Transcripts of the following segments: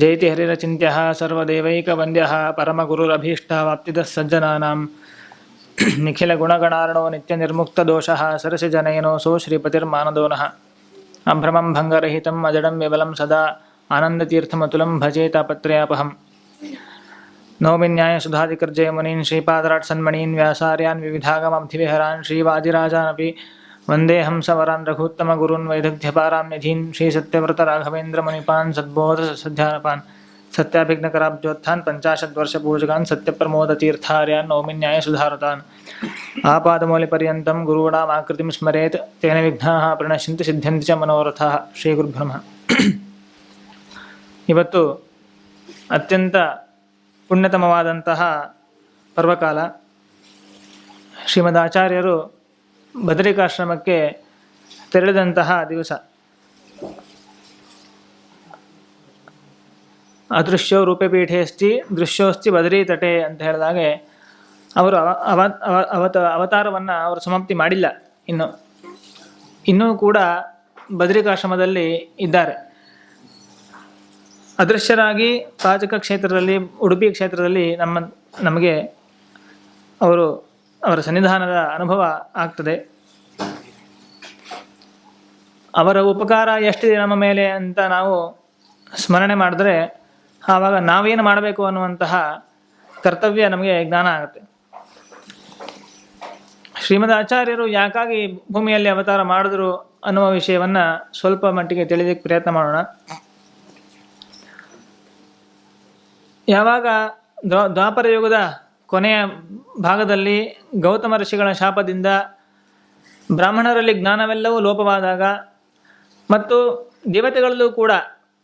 ಜಯತಿ ಹರಿರಚಿಂತ್ಯಃ ಸರ್ವದೇವೈಕವಂದ್ಯಃ ಪರಮಗುರುರಭೀಷ್ಟವಾಪ್ತಿದಃ ಸಜ್ಜನಾನಾಂ ನಿಖಿಲಗುಣಗಣಾರ್ಣೋ ನಿತ್ಯನಿರ್ಮುಕ್ತದೋಷಃ ಸರಸಿಜನಯನೋऽಸೋ ಶ್ರೀಪತಿರ್ಮಾನದೋ ನಃ ಅಭ್ರಮಂ ಭಂಗರಹಿತಂ ಅಜಡಂ ವಿಮಲಂ ಸದಾ ಆನಂದತೀರ್ಥಮತುಲಂ ಭಜೆ ತಾಪತ್ರಯಾಪಹಂ Naomi ನ್ಯಾಯಸುಧಾಧಿಕರ್ಜಯಮುನೀನ್ ಶ್ರೀಪಾದರಾಟ್ ಸನ್ಮಣೀನ್ ವ್ಯಾಸಾರ್ಯಾನ್ ವಿವಿಧಾಗಮಬ್ಧಿವಿಹರಾನ್ ಶ್ರೀವಾದಿರಾಜಾನಪಿ Vande ಹಂಸವರಾನ್ ರಘುತ್ತಮಗುರುನ್ ವೈದಗ್ಧ್ಯಪಾರಾಂ ನಿಧೀನ್ ಶ್ರೀಸತ್ಯವ್ರತರಾಘವೇಂದ್ರಮುನಿಪಾನ್ ಸದ್ಬೋಧಸದ್ಧ್ಯಾನಪಾನ್ ಸತ್ಯಾಭಿಘ್ನಕರಾಬ್ಜೋತ್ಥಾನ್ ಪಂಚಾಶದ್ವರ್ಷಪೂಜಕಾನ್ ಸತ್ಯಪ್ರಮೋದತೀರ್ಥಾರ್ಯಾನ್ Naomi ನ್ಯಾಯಸುಧಾರತಾನ್ ಆಪಾದಮೌಲಿಪರ್ಯಂತಂ ಗುರುಣಾಮಾಕೃತಿಂ ಸ್ಮರೇತ್ ತೇನ ವಿಘ್ನಾಃ ಪ್ರಣಶ್ಯಂತಿ ಸಿದ್ಧ್ಯಂತಿ ಚ ಮನೋರಥಾಃ. ಶ್ರೀ ಗುರುಭ್ಯೋ ನಮಃ. ಇವತ್ತು ಅತ್ಯಂತ ಪುಣ್ಯತಮವಾದಂತಹ ಪರ್ವಕಾಲ. ಶ್ರೀಮದ್ ಆಚಾರ್ಯರು ಬದರಿಕಾಶ್ರಮಕ್ಕೆ ತೆರಳಿದಂತಹ ದಿವಸ. ಅದೃಶ್ಯೋ ರೂಪಪೀಠೇಸ್ತಿ ದೃಶ್ಯೋಸ್ತಿ ಬದರಿ ತಟೆ ಅಂತ ಹೇಳಿದಾಗೆ ಅವರು ಅವತಾರವನ್ನು ಅವರು ಸಮಾಪ್ತಿ ಮಾಡಿಲ್ಲ. ಇನ್ನೂ ಕೂಡ ಬದರಿಕಾಶ್ರಮದಲ್ಲಿ ಇದ್ದಾರೆ. ಅದೃಶ್ಯರಾಗಿ ಪಾಜಕ ಕ್ಷೇತ್ರದಲ್ಲಿ, ಉಡುಪಿ ಕ್ಷೇತ್ರದಲ್ಲಿ ನಮಗೆ ಅವರ ಸನ್ನಿಧಾನದ ಅನುಭವ ಆಗ್ತದೆ. ಅವರ ಉಪಕಾರ ಎಷ್ಟಿದೆ ನಮ್ಮ ಮೇಲೆ ಅಂತ ನಾವು ಸ್ಮರಣೆ ಮಾಡಿದ್ರೆ ಆವಾಗ ನಾವೇನು ಮಾಡಬೇಕು ಅನ್ನುವಂತಹ ಕರ್ತವ್ಯ ನಮಗೆ ಜ್ಞಾನ ಆಗುತ್ತೆ. ಶ್ರೀಮದ್ ಆಚಾರ್ಯರು ಯಾಕಾಗಿ ಭೂಮಿಯಲ್ಲಿ ಅವತಾರ ಮಾಡಿದ್ರು ಅನ್ನುವ ವಿಷಯವನ್ನು ಸ್ವಲ್ಪ ಮಟ್ಟಿಗೆ ತಿಳಿಯೋಕ್ಕೆ ಪ್ರಯತ್ನ ಮಾಡೋಣ. ಯಾವಾಗ ದ್ವಾಪರ ಯುಗದ ಕೊನೆಯ ಭಾಗದಲ್ಲಿ ಗೌತಮ ಋಷಿಗಳ ಶಾಪದಿಂದ ಬ್ರಾಹ್ಮಣರಲ್ಲಿ ಜ್ಞಾನವೆಲ್ಲವೂ ಲೋಪವಾದಾಗ ಮತ್ತು ದೇವತೆಗಳಲ್ಲೂ ಕೂಡ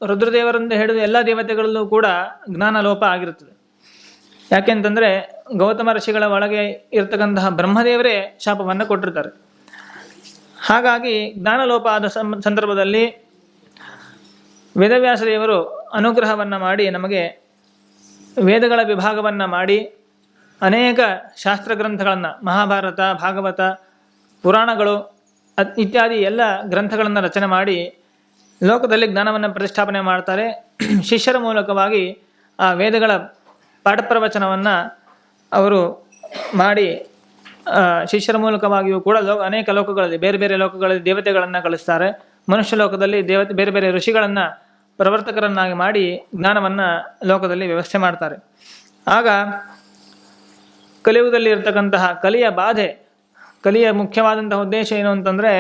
ರುದ್ರದೇವರಿಂದ ಹಿಡಿದು ಎಲ್ಲ ದೇವತೆಗಳಲ್ಲೂ ಕೂಡ ಜ್ಞಾನ ಲೋಪ ಆಗಿರುತ್ತದೆ. ಯಾಕೆಂತಂದರೆ ಗೌತಮ ಋಷಿಗಳ ಒಳಗೆ ಇರತಕ್ಕಂತಹ ಬ್ರಹ್ಮದೇವರೇ ಶಾಪವನ್ನು ಕೊಟ್ಟಿರ್ತಾರೆ. ಹಾಗಾಗಿ ಜ್ಞಾನ ಲೋಪ ಆದ ಸಂದರ್ಭದಲ್ಲಿ ವೇದವ್ಯಾಸ ದೇವರು ಅನುಗ್ರಹವನ್ನು ಮಾಡಿ ನಮಗೆ ವೇದಗಳ ವಿಭಾಗವನ್ನು ಮಾಡಿ ಅನೇಕ ಶಾಸ್ತ್ರ ಗ್ರಂಥಗಳನ್ನು, ಮಹಾಭಾರತ, ಭಾಗವತ, ಪುರಾಣಗಳು ಇತ್ಯಾದಿ ಎಲ್ಲ ಗ್ರಂಥಗಳನ್ನು ರಚನೆ ಮಾಡಿ ಲೋಕದಲ್ಲಿ ಜ್ಞಾನವನ್ನು ಪ್ರತಿಷ್ಠಾಪನೆ ಮಾಡ್ತಾರೆ. ಶಿಷ್ಯರ ಮೂಲಕವಾಗಿ ಆ ವೇದಗಳ ಪಾಠ ಪ್ರವಚನವನ್ನು ಅವರು ಮಾಡಿ ಶಿಷ್ಯರ ಮೂಲಕವಾಗಿಯೂ ಕೂಡ ಅನೇಕ ಲೋಕಗಳಲ್ಲಿ, ಬೇರೆ ಬೇರೆ ಲೋಕಗಳಲ್ಲಿ ದೇವತೆಗಳನ್ನು ಕಳಿಸ್ತಾರೆ. ಮನುಷ್ಯ ಲೋಕದಲ್ಲಿ ಬೇರೆ ಬೇರೆ ಋಷಿಗಳನ್ನು ಪ್ರವರ್ತಕರನ್ನಾಗಿ ಮಾಡಿ ಜ್ಞಾನವನ್ನು ಲೋಕದಲ್ಲಿ ವ್ಯವಸ್ಥೆ ಮಾಡ್ತಾರೆ. ಆಗ ಕಲಿಯುಗದಲ್ಲಿ ಇರತಕ್ಕಂತಹ ಕಲಿಯ ಬಾಧೆ, ಕಲಿಯ ಮುಖ್ಯವಾದಂತಹ ಉದ್ದೇಶ ಏನು ಅಂತಂದರೆ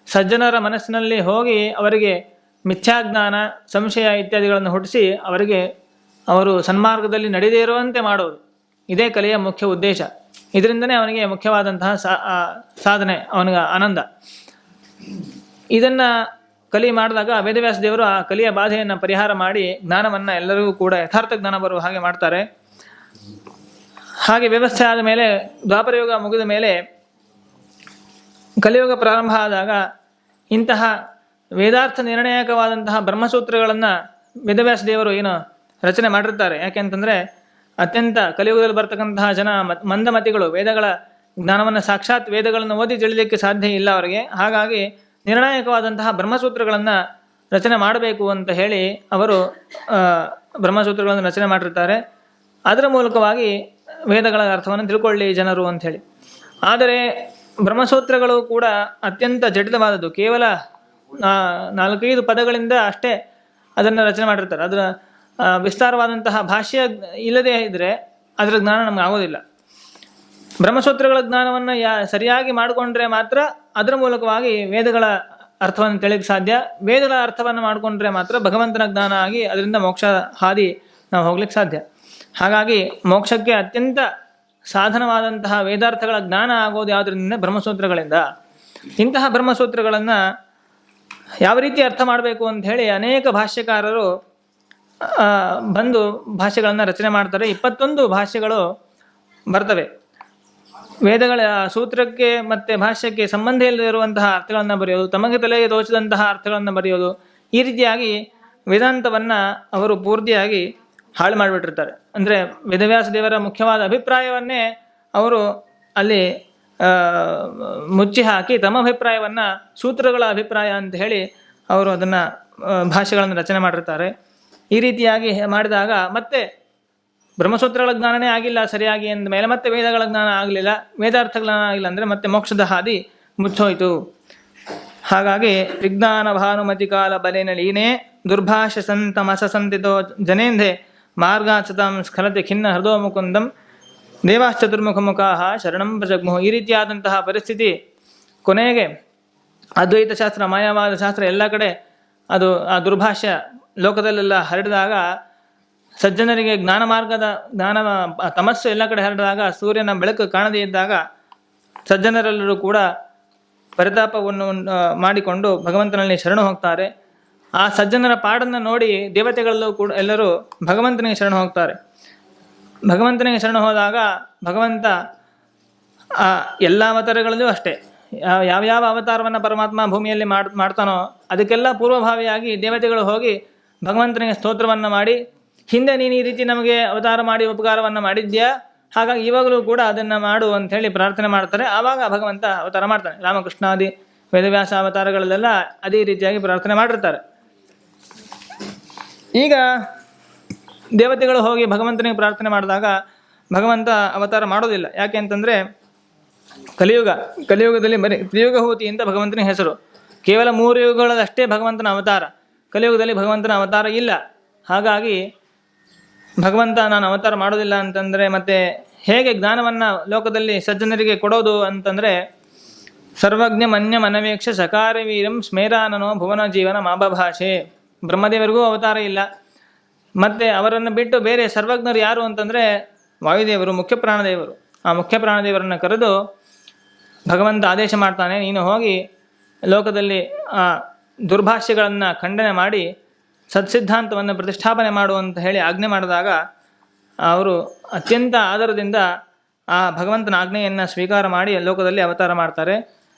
ಸಜ್ಜನರ ಮನಸ್ಸಿನಲ್ಲಿ ಹೋಗಿ ಅವರಿಗೆ ಮಿಥ್ಯಾಜ್ಞಾನ, ಸಂಶಯ ಇತ್ಯಾದಿಗಳನ್ನು ಹುಟ್ಟಿಸಿ ಅವರು ಸನ್ಮಾರ್ಗದಲ್ಲಿ ನಡೆದೇ ಇರುವಂತೆ ಮಾಡೋದು. ಇದೇ ಕಲಿಯ ಮುಖ್ಯ ಉದ್ದೇಶ. ಇದರಿಂದನೇ ಅವನಿಗೆ ಮುಖ್ಯವಾದಂತಹ ಸಾಧನೆ, ಅವನಿಗೆ ಆನಂದ. ಇದನ್ನು ಕಲಿ ಮಾಡಿದಾಗ ವೇದವ್ಯಾಸ ದೇವರು ಆ ಕಲಿಯ ಬಾಧೆಯನ್ನು ಪರಿಹಾರ ಮಾಡಿ ಜ್ಞಾನವನ್ನು ಎಲ್ಲರಿಗೂ ಕೂಡ ಯಥಾರ್ಥ ಜ್ಞಾನ ಬರುವ ಹಾಗೆ ಮಾಡ್ತಾರೆ. ಹಾಗೆ ವ್ಯವಸ್ಥೆ ಆದ ಮೇಲೆ, ದ್ವಾಪರಯುಗ ಮುಗಿದ ಮೇಲೆ ಕಲಿಯುಗ ಪ್ರಾರಂಭ ಆದಾಗ ಇಂತಹ ವೇದಾರ್ಥ ನಿರ್ಣಾಯಕವಾದಂತಹ ಬ್ರಹ್ಮಸೂತ್ರಗಳನ್ನು ವೇದವ್ಯಾಸ ದೇವರು ರಚನೆ ಮಾಡಿರ್ತಾರೆ. ಯಾಕೆಂತಂದರೆ ಅತ್ಯಂತ ಕಲಿಯುಗದಲ್ಲಿ ಬರ್ತಕ್ಕಂತಹ ಜನ ಮಂದಮತಿಗಳು, ವೇದಗಳ ಜ್ಞಾನವನ್ನು ಸಾಕ್ಷಾತ್ ವೇದಗಳನ್ನು ಓದಿ ತಿಳಿಯಲಿಕ್ಕೆ ಸಾಧ್ಯ ಇಲ್ಲ ಅವರಿಗೆ. ಹಾಗಾಗಿ ನಿರ್ಣಾಯಕವಾದಂತಹ ಬ್ರಹ್ಮಸೂತ್ರಗಳನ್ನು ರಚನೆ ಮಾಡಬೇಕು ಅಂತ ಹೇಳಿ ಅವರು ಬ್ರಹ್ಮಸೂತ್ರಗಳನ್ನು ರಚನೆ ಮಾಡಿರ್ತಾರೆ. ಅದರ ಮೂಲಕವಾಗಿ ವೇದಗಳ ಅರ್ಥವನ್ನು ತಿಳ್ಕೊಳ್ಳಿ ಜನರು ಅಂಥೇಳಿ. ಆದರೆ ಬ್ರಹ್ಮಸೂತ್ರಗಳು ಕೂಡ ಅತ್ಯಂತ ಜಟಿಲವಾದದ್ದು. ಕೇವಲ 4-5 ಪದಗಳಿಂದ ಅಷ್ಟೇ ಅದನ್ನು ರಚನೆ ಮಾಡಿರ್ತಾರೆ. ಅದರ ವಿಸ್ತಾರವಾದಂತಹ ಭಾಷ್ಯ ಇಲ್ಲದೇ ಇದ್ದರೆ ಅದರ ಜ್ಞಾನ ನಮ್ಗೆ ಆಗೋದಿಲ್ಲ. ಬ್ರಹ್ಮಸೂತ್ರಗಳ ಜ್ಞಾನವನ್ನು ಸರಿಯಾಗಿ ಮಾಡಿಕೊಂಡ್ರೆ ಮಾತ್ರ ಅದರ ಮೂಲಕವಾಗಿ ವೇದಗಳ ಅರ್ಥವನ್ನು ತಿಳಿಯಕ್ಕೆ ಸಾಧ್ಯ. ವೇದಗಳ ಅರ್ಥವನ್ನು ಮಾಡಿಕೊಂಡ್ರೆ ಮಾತ್ರ ಭಗವಂತನ ಜ್ಞಾನ ಆಗಿ ಅದರಿಂದ ಮೋಕ್ಷ ಹಾದಿ ನಾವು ಹೋಗ್ಲಿಕ್ಕೆ ಸಾಧ್ಯ. ಹಾಗಾಗಿ ಮೋಕ್ಷಕ್ಕೆ ಅತ್ಯಂತ ಸಾಧನವಾದಂತಹ ವೇದಾರ್ಥಗಳ ಜ್ಞಾನ ಆಗೋದು ಯಾವುದರಿಂದ? ಬ್ರಹ್ಮಸೂತ್ರಗಳಿಂದ. ಇಂತಹ ಬ್ರಹ್ಮಸೂತ್ರಗಳನ್ನು ಯಾವ ರೀತಿ ಅರ್ಥ ಮಾಡಬೇಕು ಅಂತ ಹೇಳಿ ಅನೇಕ ಭಾಷ್ಯಕಾರರು ಬಂದು ಭಾಷ್ಯಗಳನ್ನು ರಚನೆ ಮಾಡ್ತಾರೆ. 21 ಭಾಷ್ಯಗಳು ಬರ್ತವೆ. ವೇದಗಳ ಸೂತ್ರಕ್ಕೆ ಮತ್ತು ಭಾಷ್ಯಕ್ಕೆ ಸಂಬಂಧ ಇಲ್ಲದಿರುವಂತಹ ಅರ್ಥಗಳನ್ನು ಬರೆಯೋದು, ತಮಗೆ ತಲೆಗೆ ತೋಚಿದಂತಹ ಅರ್ಥಗಳನ್ನು ಬರೆಯೋದು, ಈ ರೀತಿಯಾಗಿ ವೇದಾಂತವನ್ನು ಅವರು ಪೂರ್ತಿಯಾಗಿ ಹಾಳು ಮಾಡಿಬಿಟ್ಟಿರ್ತಾರೆ. ಅಂದರೆ ವೇದವ್ಯಾಸ ದೇವರ ಮುಖ್ಯವಾದ ಅಭಿಪ್ರಾಯವನ್ನೇ ಅವರು ಅಲ್ಲಿ ಮುಚ್ಚಿ ಹಾಕಿ ತಮ್ಮ ಅಭಿಪ್ರಾಯವನ್ನು ಸೂತ್ರಗಳ ಅಭಿಪ್ರಾಯ ಅಂತ ಹೇಳಿ ಅವರು ಅದನ್ನು ಭಾಷೆಗಳನ್ನು ರಚನೆ ಮಾಡಿರ್ತಾರೆ. ಈ ರೀತಿಯಾಗಿ ಮಾಡಿದಾಗ ಮತ್ತೆ ಬ್ರಹ್ಮಸೂತ್ರಗಳ ಜ್ಞಾನನೇ ಆಗಿಲ್ಲ ಸರಿಯಾಗಿ ಅಂದ ಮೇಲೆ ಮತ್ತೆ ವೇದಗಳ ಜ್ಞಾನ ಆಗಲಿಲ್ಲ, ವೇದಾರ್ಥಗಳ ಜ್ಞಾನ ಆಗಿಲ್ಲ ಅಂದರೆ ಮತ್ತೆ ಮೋಕ್ಷದ ಹಾದಿ ಮುಚ್ಚೋಯ್ತು. ಹಾಗಾಗಿ ವಿಜ್ಞಾನ ಭಾನುಮತಿ ಕಾಲ ಬಲೇನ ಲೀನೇ ದುರ್ಭಾಷ್ಯ ಸಂತಮಸ ಸಂತಿತೋ ಜನೇಂದೇ ಮಾರ್ಗಾಚತಾಂ ಸ್ಖಲತೆ ಖಿನ್ನ ಹೃದೋ ಮುಕುಂದಂ ದೇವಾಶ್ಚತುರ್ಮುಖ ಮುಖಾಹ ಶರಣಂ ಪ್ರಜಗ್ಮುಃ. ಈ ರೀತಿಯಾದಂತಹ ಪರಿಸ್ಥಿತಿ ಕೊನೆಗೆ ಅದ್ವೈತ ಶಾಸ್ತ್ರ, ಮಾಯಾವಾದ ಶಾಸ್ತ್ರ ಎಲ್ಲ ಕಡೆ ಅದು ಆ ದುರ್ಭಾಷ್ಯ ಲೋಕದಲ್ಲೆಲ್ಲ ಹರಡಿದಾಗ, ಸಜ್ಜನರಿಗೆ ಜ್ಞಾನ ಮಾರ್ಗದ ತಮಸ್ಸು ಎಲ್ಲ ಕಡೆ ಹರಡಿದಾಗ, ಸೂರ್ಯನ ಬೆಳಕು ಕಾಣದೇ ಇದ್ದಾಗ ಸಜ್ಜನರೆಲ್ಲರೂ ಕೂಡ ಪರಿತಾಪವನ್ನು ಮಾಡಿಕೊಂಡು ಭಗವಂತನಲ್ಲಿ ಶರಣು ಹೋಗ್ತಾರೆ. ಆ ಸಜ್ಜನರ ಪಾಡನ್ನು ನೋಡಿ ದೇವತೆಗಳಲ್ಲೂ ಕೂಡ ಎಲ್ಲರೂ ಭಗವಂತನಿಗೆ ಶರಣು ಹೋಗ್ತಾರೆ. ಭಗವಂತನಿಗೆ ಶರಣು ಹೋದಾಗ ಭಗವಂತ ಆ ಎಲ್ಲ ಅವತಾರಗಳಲ್ಲೂ ಅಷ್ಟೇ, ಯಾವ್ಯಾವ ಅವತಾರವನ್ನು ಪರಮಾತ್ಮ ಭೂಮಿಯಲ್ಲಿ ಮಾಡ್ತಾನೋ ಅದಕ್ಕೆಲ್ಲ ಪೂರ್ವಭಾವಿಯಾಗಿ ದೇವತೆಗಳು ಹೋಗಿ ಭಗವಂತನಿಗೆ ಸ್ತೋತ್ರವನ್ನು ಮಾಡಿ, ಹಿಂದೆ ನೀನು ಈ ರೀತಿ ನಮಗೆ ಅವತಾರ ಮಾಡಿ ಉಪಕಾರವನ್ನು ಮಾಡಿದ್ಯಾ, ಹಾಗಾಗಿ ಇವಾಗಲೂ ಕೂಡ ಅದನ್ನು ಮಾಡು ಅಂಥೇಳಿ ಪ್ರಾರ್ಥನೆ ಮಾಡ್ತಾರೆ. ಆವಾಗ ಭಗವಂತ ಅವತಾರ ಮಾಡ್ತಾನೆ. ರಾಮಕೃಷ್ಣಾದಿ ವೇದವ್ಯಾಸ ಅವತಾರಗಳಲ್ಲೆಲ್ಲ ಅದೇ ರೀತಿಯಾಗಿ ಪ್ರಾರ್ಥನೆ ಮಾಡಿರ್ತಾರೆ. ಈಗ ದೇವತೆಗಳು ಹೋಗಿ ಭಗವಂತನಿಗೆ ಪ್ರಾರ್ಥನೆ ಮಾಡಿದಾಗ ಭಗವಂತ ಅವತಾರ ಮಾಡೋದಿಲ್ಲ. ಯಾಕೆ ಅಂತಂದರೆ ಕಲಿಯುಗದಲ್ಲಿ ಬರೀ ತ್ರಿಯುಗಹೂತಿ ಅಂತ ಭಗವಂತನ ಹೆಸರು. ಕೇವಲ 3 ಯುಗಗಳಷ್ಟೇ ಭಗವಂತನ ಅವತಾರ. ಕಲಿಯುಗದಲ್ಲಿ ಭಗವಂತನ ಅವತಾರ ಇಲ್ಲ. ಹಾಗಾಗಿ ಭಗವಂತ ನಾನು ಅವತಾರ ಮಾಡೋದಿಲ್ಲ ಅಂತಂದರೆ ಮತ್ತೆ ಹೇಗೆ ಜ್ಞಾನವನ್ನು ಲೋಕದಲ್ಲಿ ಸಜ್ಜನರಿಗೆ ಕೊಡೋದು ಅಂತಂದರೆ, ಸರ್ವಜ್ಞ ಮನ್ಯ ಮನವೇಕ್ಷ ಸಕಾರ ವೀರಂ ಸ್ಮೇರಾನನೋ ಭುವನ ಜೀವನ ಮಾಬಭಾಷೆ. ಬ್ರಹ್ಮದೇವರಿಗೂ ಅವತಾರ ಇಲ್ಲ. ಮತ್ತು ಅವರನ್ನು ಬಿಟ್ಟು ಬೇರೆ ಸರ್ವಜ್ಞರು ಯಾರು ಅಂತಂದರೆ ವಾಯುದೇವರು, ಮುಖ್ಯ ಪ್ರಾಣದೇವರು. ಆ ಮುಖ್ಯ ಪ್ರಾಣದೇವರನ್ನು ಕರೆದು ಭಗವಂತ ಆದೇಶ ಮಾಡ್ತಾನೆ, ನೀನು ಹೋಗಿ ಲೋಕದಲ್ಲಿ ಆ ದುರ್ಭಾಷ್ಯಗಳನ್ನು ಖಂಡನೆ ಮಾಡಿ ಸತ್ಸಿದ್ಧಾಂತವನ್ನು ಪ್ರತಿಷ್ಠಾಪನೆ ಮಾಡು ಅಂತ ಹೇಳಿ ಆಜ್ಞೆ ಮಾಡಿದಾಗ ಅವರು ಅತ್ಯಂತ ಆದರದಿಂದ ಆ ಭಗವಂತನ ಆಜ್ಞೆಯನ್ನು ಸ್ವೀಕಾರ ಮಾಡಿ ಲೋಕದಲ್ಲಿ ಅವತಾರ ಮಾಡ್ತಾರೆ.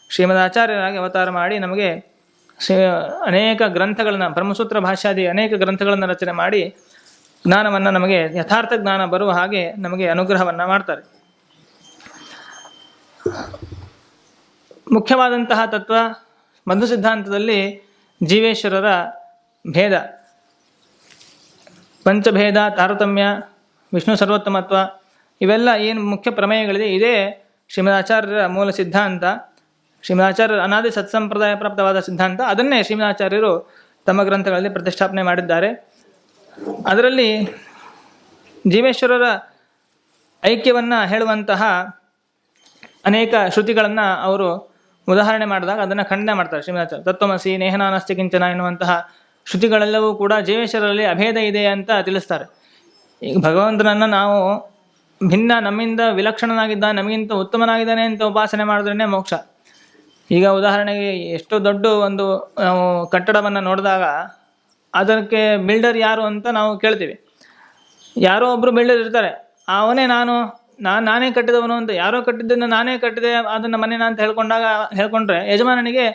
ಶ್ರೀಮದಾಚಾರ್ಯರಾಗಿ ಅವತಾರ ಮಾಡಿ ನಮಗೆ ಅನೇಕ ಗ್ರಂಥಗಳನ್ನು, ಬ್ರಹ್ಮಸೂತ್ರ ಭಾಷ್ಯಾದಿ ಅನೇಕ ಗ್ರಂಥಗಳನ್ನು ರಚನೆ ಮಾಡಿ ಜ್ಞಾನವನ್ನು, ನಮಗೆ ಯಥಾರ್ಥ ಜ್ಞಾನ ಬರುವ ಹಾಗೆ ನಮಗೆ ಅನುಗ್ರಹವನ್ನು ಮಾಡ್ತಾರೆ. ಮುಖ್ಯವಾದಂತಹ ತತ್ವ ಮಧ್ವ ಸಿದ್ಧಾಂತದಲ್ಲಿ ಜೀವೇಶ್ವರರ ಭೇದ, ಪಂಚಭೇದ, ತಾರತಮ್ಯ, ವಿಷ್ಣು ಸರ್ವೋತ್ತಮತ್ವ, ಇವೆಲ್ಲ ಏನು ಮುಖ್ಯ ಪ್ರಮೇಯಗಳಿದೆ, ಇದೇ ಶ್ರೀಮದಾಚಾರ್ಯರ ಮೂಲ ಸಿದ್ಧಾಂತ. ಶ್ರೀಮದಾಚಾರ್ಯರ ಅನಾದಿ ಸತ್ಸಂಪ್ರದಾಯ ಪ್ರಾಪ್ತವಾದ ಸಿದ್ಧಾಂತ. ಅದನ್ನೇ ಶ್ರೀಮದಾಚಾರ್ಯರು ತಮ್ಮ ಗ್ರಂಥಗಳಲ್ಲಿ ಪ್ರತಿಷ್ಠಾಪನೆ ಮಾಡಿದ್ದಾರೆ. ಅದರಲ್ಲಿ ಜೀವೇಶ್ವರರ ಐಕ್ಯವನ್ನು ಹೇಳುವಂತಹ ಅನೇಕ ಶ್ರುತಿಗಳನ್ನು ಅವರು ಉದಾಹರಣೆ ಮಾಡಿದಾಗ ಅದನ್ನು ಖಂಡನೆ ಮಾಡ್ತಾರೆ ಶ್ರೀಮದಾಚಾರ್ಯ. ತತ್ವಮಸಿ ನೇಹನಾನಸ್ತಿ ಕಿಂಚನ ಎನ್ನುವಂತಹ ಶ್ರುತಿಗಳೆಲ್ಲವೂ ಕೂಡ ಜೀವೇಶ್ವರರಲ್ಲಿ ಅಭೇದ ಇದೆ ಅಂತ ತಿಳಿಸ್ತಾರೆ. ಈಗ ಭಗವಂತನನ್ನು ನಾವು ಭಿನ್ನ, ನಮ್ಮಿಂದ ವಿಲಕ್ಷಣನಾಗಿದ್ದಾನೆ, ನಮಗಿಂತ ಉತ್ತಮನಾಗಿದ್ದಾನೆ ಅಂತ ಉಪಾಸನೆ ಮಾಡಿದ್ರೇ ಮೋಕ್ಷ. ಈಗ ಉದಾಹರಣೆಗೆ ಎಷ್ಟೋ ದೊಡ್ಡ ಒಂದು ನಾವು ಕಟ್ಟಡವನ್ನು ನೋಡಿದಾಗ ಅದಕ್ಕೆ ಬಿಲ್ಡರ್ ಯಾರು ಅಂತ ನಾವು ಕೇಳ್ತೀವಿ. ಯಾರೋ ಒಬ್ಬರು ಬಿಲ್ಡರ್ ಇರ್ತಾರೆ, ಅವನೇ ನಾನೇ ಕಟ್ಟಿದವನು ಅಂತ, ಯಾರೋ ಕಟ್ಟಿದ್ದನ್ನು ನಾನೇ ಕಟ್ಟಿದೆ ಅದನ್ನು ಮನೇನ ಅಂತ ಹೇಳ್ಕೊಂಡ್ರೆ ಯಜಮಾನನಿಗೆ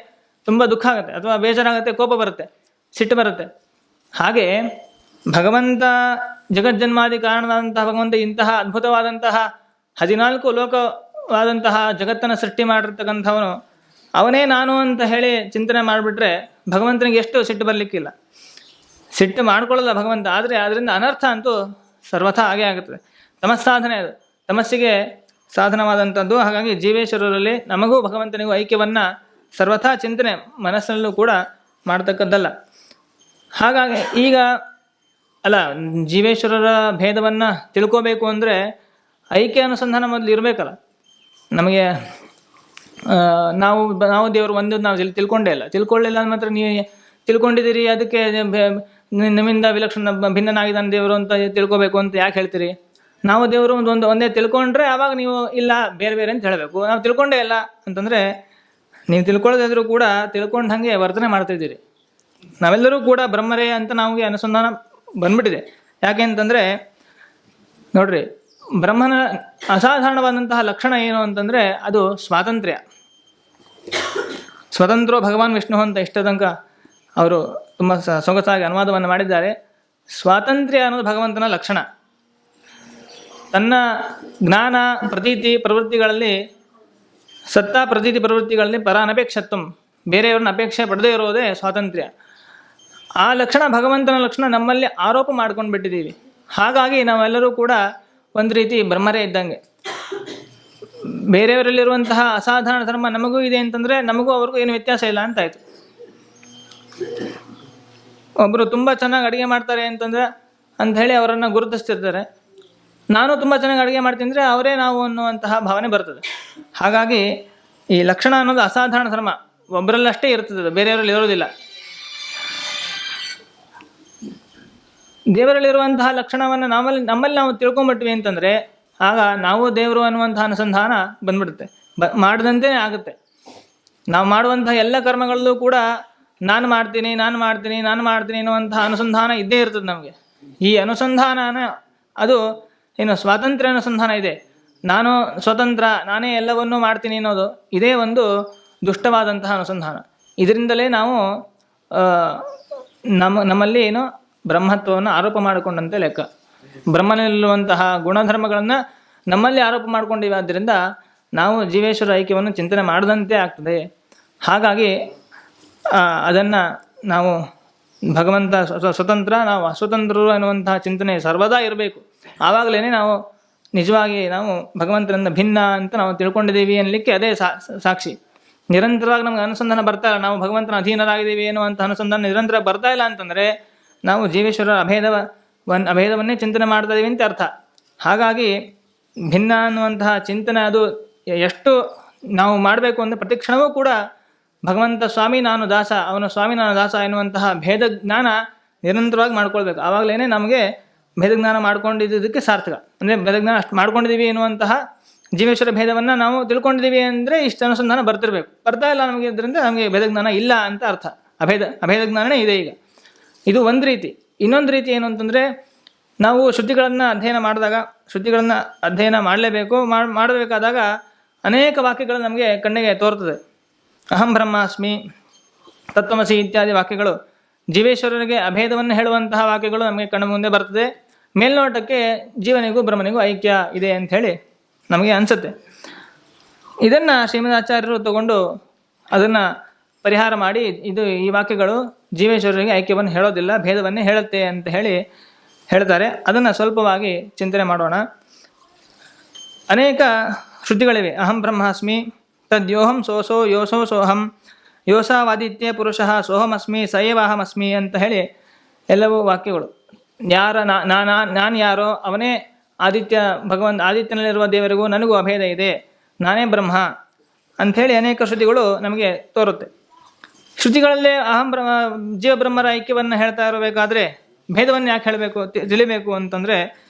ತುಂಬ ದುಃಖ ಆಗುತ್ತೆ, ಅಥವಾ ಬೇಜಾರಾಗುತ್ತೆ, ಕೋಪ ಬರುತ್ತೆ, ಸಿಟ್ಟು ಬರುತ್ತೆ. ಹಾಗೆ ಭಗವಂತ ಜಗಜ್ಜನ್ಮಾದಿ ಕಾರಣವಾದಂತಹ ಭಗವಂತ ಇಂತಹ ಅದ್ಭುತವಾದಂತಹ 14 ಲೋಕವಾದಂತಹ ಜಗತ್ತನ್ನು ಸೃಷ್ಟಿ ಮಾಡಿರ್ತಕ್ಕಂಥವನು ಅವನೇ ನಾನು ಅಂತ ಹೇಳಿ ಚಿಂತನೆ ಮಾಡಿಬಿಟ್ರೆ ಭಗವಂತನಿಗೆ ಎಷ್ಟು ಸಿಟ್ಟು ಬರಲಿಕ್ಕಿಲ್ಲ. ಸಿಟ್ಟು ಮಾಡ್ಕೊಳ್ಳಲ್ಲ ಭಗವಂತ, ಆದರೆ ಅದರಿಂದ ಅನರ್ಥ ಅಂತೂ ಸರ್ವಥಾ ಆಗೇ ಆಗುತ್ತದೆ. ತಮಸ್ಸಾಧನೆ ಅದು, ತಮಸ್ಸಿಗೆ ಸಾಧನವಾದಂಥದ್ದು. ಹಾಗಾಗಿ ಜೀವೇಶ್ವರರಲ್ಲಿ ನಮಗೂ ಭಗವಂತನಿಗೂ ಐಕ್ಯವನ್ನು ಸರ್ವಥಾ ಚಿಂತನೆ ಮನಸ್ಸಿನಲ್ಲೂ ಕೂಡ ಮಾಡ್ತಕ್ಕದ್ದಲ್ಲ. ಹಾಗಾಗಿ ಈಗ ಜೀವೇಶ್ವರರ ಭೇದವನ್ನು ತಿಳ್ಕೋಬೇಕು ಅಂದರೆ ಐಕ್ಯ ಅನುಸಂಧಾನ ಮೊದಲು ಇರಬೇಕಲ್ಲ. ನಮಗೆ ನಾವು ದೇವರು ಒಂದು ನಾವು ತಿಳ್ಕೊಂಡೇ ಇಲ್ಲ, ತಿಳ್ಕೊಳ್ಳಿಲ್ಲ ಮಾತ್ರ ನೀವು ತಿಳ್ಕೊಂಡಿದ್ದೀರಿ, ಅದಕ್ಕೆ ನಿಮ್ಮಿಂದ ವಿಲಕ್ಷಣ ಭಿನ್ನನಾಗಿದ್ದಾನೆ ದೇವರು ಅಂತ ತಿಳ್ಕೊಬೇಕು ಅಂತ ಯಾಕೆ ಹೇಳ್ತೀರಿ? ನಾವು ದೇವರು ಒಂದೇ ತಿಳ್ಕೊಂಡ್ರೆ ಆವಾಗ ನೀವು ಇಲ್ಲ ಬೇರೆ ಬೇರೆ ಅಂತ ಹೇಳಬೇಕು. ನಾವು ತಿಳ್ಕೊಂಡೇ ಇಲ್ಲ ಅಂತಂದರೆ ನೀವು ತಿಳ್ಕೊಳ್ಳೋದಾದರೂ ಕೂಡ ತಿಳ್ಕೊಂಡು ಹಾಗೆ ವರ್ತನೆ ಮಾಡ್ತಾಯಿದ್ದೀರಿ. ನಾವೆಲ್ಲರೂ ಕೂಡ ಬ್ರಹ್ಮರೇ ಅಂತ ನಮಗೆ ಅನುಸಂಧಾನ ಬಂದ್ಬಿಟ್ಟಿದೆ. ಯಾಕೆ ಅಂತಂದರೆ ನೋಡ್ರಿ, ಬ್ರಹ್ಮನ ಅಸಾಧಾರಣವಾದಂತಹ ಲಕ್ಷಣ ಏನು ಅಂತಂದರೆ ಅದು ಸ್ವಾತಂತ್ರ್ಯ. ಸ್ವತಂತ್ರೋ ಭಗವಾನ್ ವಿಷ್ಣು ಅಂತ ಇಷ್ಟ ತನಕ ಅವರು ತುಂಬ ಸೊಗಸಾಗಿ ಅನುವಾದವನ್ನು ಮಾಡಿದ್ದಾರೆ. ಸ್ವಾತಂತ್ರ್ಯ ಅನ್ನೋದು ಭಗವಂತನ ಲಕ್ಷಣ. ತನ್ನ ಜ್ಞಾನ ಪ್ರತೀತಿ ಪ್ರವೃತ್ತಿಗಳಲ್ಲಿ, ಸತ್ತಾ ಪ್ರತೀತಿ ಪ್ರವೃತ್ತಿಗಳಲ್ಲಿ ಪರ ಅನಪೇಕ್ಷತ್ವ, ಬೇರೆಯವ್ರನ್ನ ಅಪೇಕ್ಷೆ ಪಡೆದೇ ಇರೋದೇ ಸ್ವಾತಂತ್ರ್ಯ. ಆ ಲಕ್ಷಣ ಭಗವಂತನ ಲಕ್ಷಣ ನಮ್ಮಲ್ಲಿ ಆರೋಪ ಮಾಡ್ಕೊಂಡು ಬಿಟ್ಟಿದ್ದೀವಿ. ಹಾಗಾಗಿ ನಾವೆಲ್ಲರೂ ಕೂಡ ಒಂದು ರೀತಿ ಬ್ರಹ್ಮರೇ ಇದ್ದಂಗೆ. ಬೇರೆಯವರಲ್ಲಿರುವಂತಹ ಅಸಾಧಾರಣ ಧರ್ಮ ನಮಗೂ ಇದೆ ಅಂತಂದರೆ ನಮಗೂ ಅವ್ರಿಗೂ ಏನು ವ್ಯತ್ಯಾಸ ಇಲ್ಲ ಅಂತಾಯಿತು. ಒಬ್ಬರು ತುಂಬ ಚೆನ್ನಾಗಿ ಅಡುಗೆ ಮಾಡ್ತಾರೆ ಅಂತಂದರೆ ಅಂಥೇಳಿ ಅವರನ್ನು ಗುರುತಿಸ್ತಿರ್ತಾರೆ. ನಾನು ತುಂಬ ಚೆನ್ನಾಗಿ ಅಡುಗೆ ಮಾಡ್ತೀನಿ ಅಂದರೆ ಅವರೇ ನಾವು ಅನ್ನುವಂತಹ ಭಾವನೆ ಬರ್ತದೆ. ಹಾಗಾಗಿ ಈ ಲಕ್ಷಣ ಅನ್ನೋದು ಅಸಾಧಾರಣ ಧರ್ಮ ಒಬ್ಬರಲ್ಲಷ್ಟೇ ಇರ್ತದೆ, ಬೇರೆಯವರಲ್ಲಿ ಇರೋದಿಲ್ಲ. ದೇವರಲ್ಲಿರುವಂತಹ ಲಕ್ಷಣವನ್ನು ನಮ್ಮಲ್ಲಿ ನಾವು ತಿಳ್ಕೊಂಬಿಟ್ವಿ ಅಂತಂದರೆ ಆಗ ನಾವು ದೇವರು ಅನ್ನುವಂತಹ ಅನುಸಂಧಾನ ಬಂದ್ಬಿಡುತ್ತೆ. ಮಾಡಿದಂತೆಯೇ ಆಗುತ್ತೆ. ನಾವು ಮಾಡುವಂತಹ ಎಲ್ಲ ಕರ್ಮಗಳಲ್ಲೂ ಕೂಡ ನಾನು ಮಾಡ್ತೀನಿ ಎನ್ನುವಂತಹ ಅನುಸಂಧಾನ ಇದ್ದೇ ಇರ್ತದೆ ನಮಗೆ. ಈ ಅನುಸಂಧಾನ ಅದು ಏನು ಸ್ವಾತಂತ್ರ್ಯ ಅನುಸಂಧಾನ ಇದೆ. ನಾನು ಸ್ವತಂತ್ರ, ನಾನೇ ಎಲ್ಲವನ್ನೂ ಮಾಡ್ತೀನಿ ಅನ್ನೋದು ಇದೇ ಒಂದು ದುಷ್ಟವಾದಂತಹ ಅನುಸಂಧಾನ. ಇದರಿಂದಲೇ ನಾವು ನಮ್ಮಲ್ಲಿ ಏನು ಬ್ರಹ್ಮತ್ವವನ್ನು ಆರೋಪ ಮಾಡಿಕೊಂಡಂತೆ ಲೆಕ್ಕ. ಬ್ರಹ್ಮನಲ್ಲಿರುವಂತಹ ಗುಣಧರ್ಮಗಳನ್ನು ನಮ್ಮಲ್ಲಿ ಆರೋಪ ಮಾಡಿಕೊಂಡಿವೆ. ಆದ್ದರಿಂದ ನಾವು ಜೀವೇಶ್ವರ ಐಕ್ಯವನ್ನು ಚಿಂತನೆ ಮಾಡದಂತೆ ಆಗ್ತದೆ. ಹಾಗಾಗಿ ಅದನ್ನು ನಾವು ಭಗವಂತ ಸ್ವತಂತ್ರ, ನಾವು ಅಸ್ವತಂತ್ರರು ಅನ್ನುವಂತಹ ಚಿಂತನೆ ಸರ್ವದಾ ಇರಬೇಕು. ಆವಾಗಲೇ ನಾವು ನಿಜವಾಗಿ ನಾವು ಭಗವಂತನಿಂದ ಭಿನ್ನ ಅಂತ ನಾವು ತಿಳ್ಕೊಂಡಿದ್ದೀವಿ ಅನ್ನಲಿಕ್ಕೆ ಅದೇ ಸಾಕ್ಷಿ. ನಿರಂತರವಾಗಿ ನಮ್ಗೆ ಅನುಸಂಧಾನ ಬರ್ತಾ ಇಲ್ಲ, ನಾವು ಭಗವಂತನ ಅಧೀನರಾಗಿದ್ದೀವಿ ಎನ್ನುವಂಥ ಅನುಸಂಧಾನ ನಿರಂತರ ಬರ್ತಾ ಇಲ್ಲ ಅಂತಂದರೆ ನಾವು ಜೀವೇಶ್ವರ ಅಭೇದವನ್ನೇ ಚಿಂತನೆ ಮಾಡ್ತಾ ಇದ್ದೀವಿ ಅಂತ ಅರ್ಥ. ಹಾಗಾಗಿ ಭಿನ್ನ ಅನ್ನುವಂತಹ ಚಿಂತನೆ ಅದು ಎಷ್ಟು ನಾವು ಮಾಡಬೇಕು ಅಂದರೆ ಪ್ರತಿ ಕ್ಷಣವೂ ಕೂಡ ಭಗವಂತ ಸ್ವಾಮಿ ನಾನು ದಾಸ, ಅವನು ಸ್ವಾಮಿ ನಾನು ದಾಸ ಎನ್ನುವಂತಹ ಭೇದ ಜ್ಞಾನ ನಿರಂತರವಾಗಿ ಮಾಡ್ಕೊಳ್ಬೇಕು. ಆವಾಗಲೇ ನಮಗೆ ಭೇದ ಜ್ಞಾನ ಮಾಡ್ಕೊಂಡಿದ್ದಕ್ಕೆ ಸಾರ್ಥಕ. ಅಂದರೆ ಭೇದ ಜ್ಞಾನ ಅಷ್ಟು ಮಾಡ್ಕೊಂಡಿದ್ದೀವಿ ಎನ್ನುವಂತಹ ಜೀವೇಶ್ವರ ಭೇದವನ್ನು ನಾವು ತಿಳ್ಕೊಂಡಿದ್ದೀವಿ ಅಂದರೆ ಇಷ್ಟು ಅನುಸಂಧಾನ ಬರ್ತಾ ಇಲ್ಲ ನಮಗೆ. ಇದರಿಂದ ನಮಗೆ ಭೇದ ಜ್ಞಾನ ಇಲ್ಲ ಅಂತ ಅರ್ಥ. ಅಭೇದ ಜ್ಞಾನನೇ ಇದೆ ಈಗ. ಇದು ಒಂದು ರೀತಿ. ಇನ್ನೊಂದು ರೀತಿ ಏನು ಅಂತಂದರೆ, ನಾವು ಶ್ರುತಿಗಳನ್ನು ಅಧ್ಯಯನ ಮಾಡಲೇಬೇಕು. ಮಾಡಬೇಕಾದಾಗ ಅನೇಕ ವಾಕ್ಯಗಳು ನಮಗೆ ಕಣ್ಣಿಗೆ ತೋರ್ತದೆ. ಅಹಂ ಬ್ರಹ್ಮಾಸ್ಮಿ, ತತ್ವಮಸಿ ಇತ್ಯಾದಿ ವಾಕ್ಯಗಳು, ಜೀವೇಶ್ವರರಿಗೆ ಅಭೇದವನ್ನು ಹೇಳುವಂತಹ ವಾಕ್ಯಗಳು ನಮಗೆ ಕಣ್ಣ ಮುಂದೆ ಬರ್ತದೆ. ಮೇಲ್ನೋಟಕ್ಕೆ ಜೀವನಿಗೂ ಬ್ರಹ್ಮನಿಗೂ ಐಕ್ಯ ಇದೆ ಅಂಥೇಳಿ ನಮಗೆ ಅನಿಸುತ್ತೆ. ಇದನ್ನು ಶ್ರೀಮದಾಚಾರ್ಯರು ತಗೊಂಡು ಅದನ್ನು ಪರಿಹಾರ ಮಾಡಿ, ಈ ವಾಕ್ಯಗಳು ಜೀವೇಶ್ವರರಿಗೆ ಐಕ್ಯವನ್ನು ಹೇಳೋದಿಲ್ಲ, ಭೇದವನ್ನೇ ಹೇಳುತ್ತೆ ಅಂತ ಹೇಳ್ತಾರೆ. ಅದನ್ನು ಸ್ವಲ್ಪವಾಗಿ ಚಿಂತನೆ ಮಾಡೋಣ. ಅನೇಕ ಶ್ರುತಿಗಳಿವೆ. ಅಹಂ ಬ್ರಹ್ಮಾಸ್ಮಿ, ತದ್ಯೋಹಂ ಸೋಸೋ ಯೋಸೋ ಸೋಹಂ, ಯೋಸಾವಾದಿತ್ಯ ಪುರುಷಃ ಸೋಹಮಸ್ಮಿ ಸಯೇವಾಹಮಸ್ಮಿ ಅಂತ ಹೇಳಿ ಎಲ್ಲವೂ ವಾಕ್ಯಗಳು. ನಾನು ಯಾರೋ ಅವನೇ ಆದಿತ್ಯನಲ್ಲಿರುವ ದೇವರಿಗೂ ನನಗೂ ಅಭೇದ ಇದೆ, ನಾನೇ ಬ್ರಹ್ಮ ಅಂಥೇಳಿ ಅನೇಕ ಶ್ರುತಿಗಳು ನಮಗೆ ತೋರುತ್ತೆ. ಶ್ರುತಿಗಳಲ್ಲೇ ಜೀವಬ್ರಹ್ಮರ ಐಕ್ಯವನ್ನು ಹೇಳ್ತಾ ಇರಬೇಕಾದ್ರೆ ಭೇದವನ್ನು ಯಾಕೆ ಹೇಳಬೇಕು, ತಿಳಿಬೇಕು ಅಂತಂದರೆ